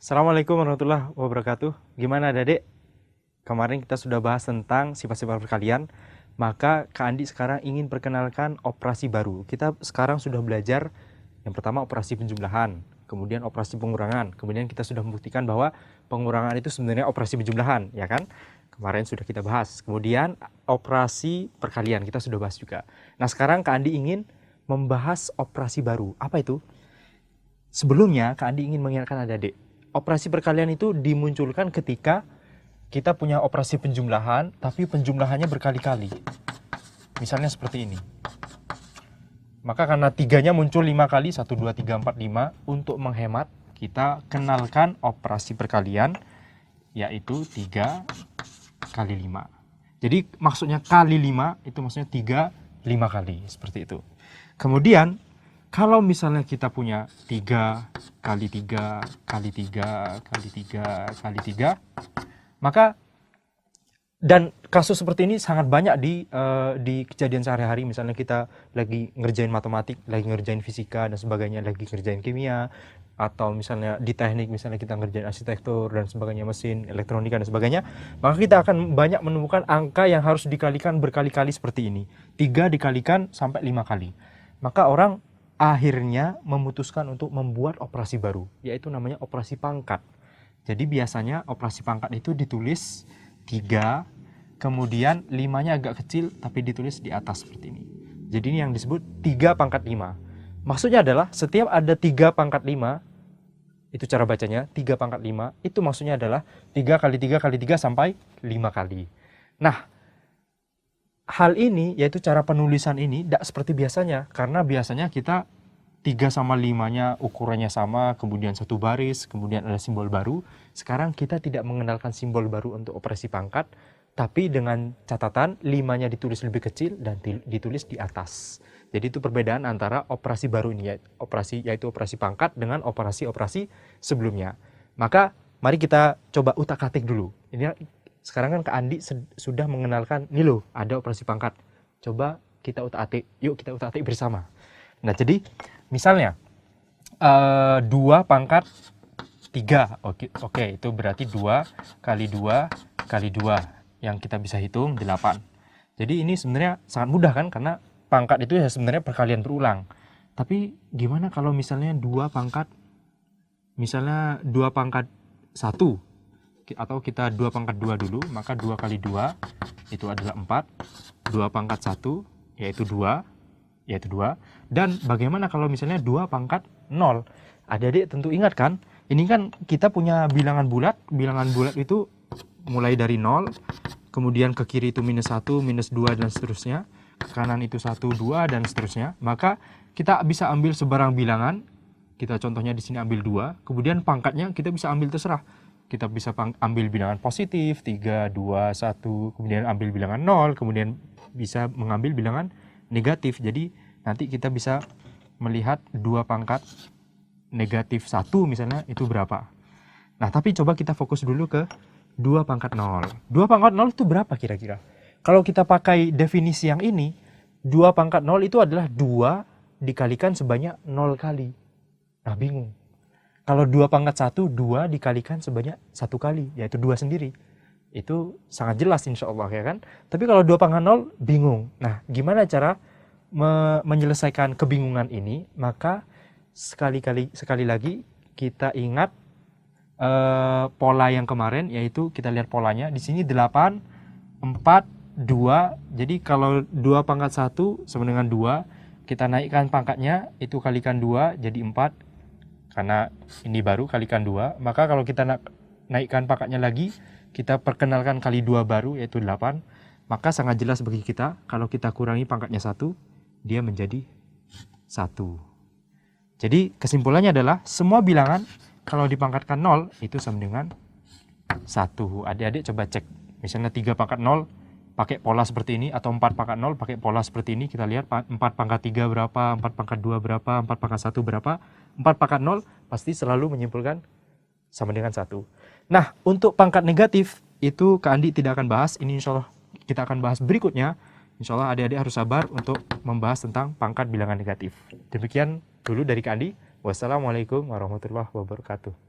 Assalamualaikum warahmatullahi wabarakatuh. Gimana Adek? Kemarin kita sudah bahas tentang sifat-sifat perkalian. Maka Kak Andi sekarang ingin perkenalkan operasi baru. Kita sekarang sudah belajar yang pertama operasi penjumlahan, kemudian operasi pengurangan. Kemudian kita sudah membuktikan bahwa pengurangan itu sebenarnya operasi penjumlahan, ya kan? Kemarin sudah kita bahas. Kemudian operasi perkalian kita sudah bahas juga. Nah, sekarang Kak Andi ingin membahas operasi baru. Apa itu? Sebelumnya Kak Andi ingin mengingatkan Adik, operasi perkalian itu dimunculkan ketika kita punya operasi penjumlahan, tapi penjumlahannya berkali-kali. Misalnya seperti ini. Maka karena tiganya muncul 5 kali, 1, 2, 3, 4, 5, untuk menghemat, kita kenalkan operasi perkalian, yaitu 3 kali 5. Jadi maksudnya kali 5, itu maksudnya 3, 5 kali, seperti itu. Kemudian, kalau misalnya kita punya 3 kali 3 kali 3 kali 3 kali 3, maka dan kasus seperti ini sangat banyak di kejadian sehari-hari. Misalnya kita lagi ngerjain matematik, lagi ngerjain fisika dan sebagainya, lagi ngerjain kimia, atau misalnya di teknik, misalnya kita ngerjain arsitektur dan sebagainya, mesin, elektronika dan sebagainya, maka kita akan banyak menemukan angka yang harus dikalikan berkali-kali seperti ini. 3 dikalikan sampai 5 kali. Maka orang akhirnya memutuskan untuk membuat operasi baru, yaitu namanya operasi pangkat. Jadi biasanya operasi pangkat itu ditulis 3, kemudian 5-nya agak kecil tapi ditulis di atas seperti ini. Jadi ini yang disebut 3 pangkat 5. Maksudnya adalah setiap ada 3 pangkat 5, itu cara bacanya, 3 pangkat 5, itu maksudnya adalah 3 kali 3 kali 3 sampai 5 kali. Nah, hal ini, yaitu cara penulisan ini, tidak seperti biasanya. Karena biasanya kita 3 sama 5-nya ukurannya sama, kemudian satu baris, kemudian ada simbol baru. Sekarang kita tidak mengenalkan simbol baru untuk operasi pangkat, tapi dengan catatan 5-nya ditulis lebih kecil dan ditulis di atas. Jadi itu perbedaan antara operasi baru ini, yaitu operasi pangkat dengan operasi-operasi sebelumnya. Maka mari kita coba utak-atik dulu. Ini sekarang kan Kak Andi sudah mengenalkan, nih loh ada operasi pangkat. Coba kita utak-atik, yuk kita utak-atik bersama. Nah, jadi misalnya 2 pangkat 3, oke, itu berarti 2 kali 2 kali 2, yang kita bisa hitung 8. Jadi ini sebenarnya sangat mudah kan, karena pangkat itu ya sebenarnya perkalian berulang. Tapi gimana kalau misalnya 2 pangkat, misalnya 2 pangkat 1, atau kita 2 pangkat 2 dulu, maka 2 kali 2 itu adalah 4, 2 pangkat 1 yaitu 2, dan bagaimana kalau misalnya 2 pangkat 0? Adik-adik tentu ingat kan, ini kan kita punya bilangan bulat itu mulai dari 0, kemudian ke kiri itu minus 1, minus 2 dan seterusnya, ke kanan itu 1, 2 dan seterusnya. Maka kita bisa ambil sebarang bilangan, kita contohnya di sini ambil 2, kemudian pangkatnya kita bisa ambil terserah. Kita bisa ambil bilangan positif, 3, 2, 1, kemudian ambil bilangan 0, kemudian bisa mengambil bilangan negatif. Jadi nanti kita bisa melihat 2 pangkat negatif 1 misalnya itu berapa. Nah, tapi coba kita fokus dulu ke 2 pangkat 0. 2 pangkat 0 itu berapa kira-kira? Kalau kita pakai definisi yang ini, 2 pangkat 0 itu adalah 2 dikalikan sebanyak 0 kali. Nah, bingung. Kalau 2 pangkat 1, 2 dikalikan sebanyak 1 kali, yaitu 2 sendiri. Itu sangat jelas insya Allah, ya kan? Tapi kalau 2 pangkat 0, bingung. Nah, gimana cara menyelesaikan kebingungan ini? Maka sekali lagi kita ingat pola yang kemarin, yaitu kita lihat polanya. Di sini 8, 4, 2. Jadi kalau 2 pangkat 1 sama dengan 2, kita naikkan pangkatnya, itu kalikan 2 jadi 4. Karena ini baru kalikan 2, maka kalau kita naikkan pangkatnya lagi, kita perkenalkan kali 2 baru, yaitu 8. Maka sangat jelas bagi kita, kalau kita kurangi pangkatnya 1, dia menjadi 1. Jadi kesimpulannya adalah semua bilangan kalau dipangkatkan 0 itu sama dengan 1. Adik-adik coba cek. Misalnya 3 pangkat 0 pakai pola seperti ini, atau 4 pangkat 0 pakai pola seperti ini. Kita lihat 4 pangkat 3 berapa, 4 pangkat 2 berapa, 4 pangkat 1 berapa. 4 pangkat 0 pasti selalu menyimpulkan sama dengan 1. Nah, untuk pangkat negatif itu Kak Andi tidak akan bahas. Ini insya Allah kita akan bahas berikutnya. Insya Allah adik-adik harus sabar untuk membahas tentang pangkat bilangan negatif. Demikian dulu dari Kak Andi. Wassalamualaikum warahmatullahi wabarakatuh.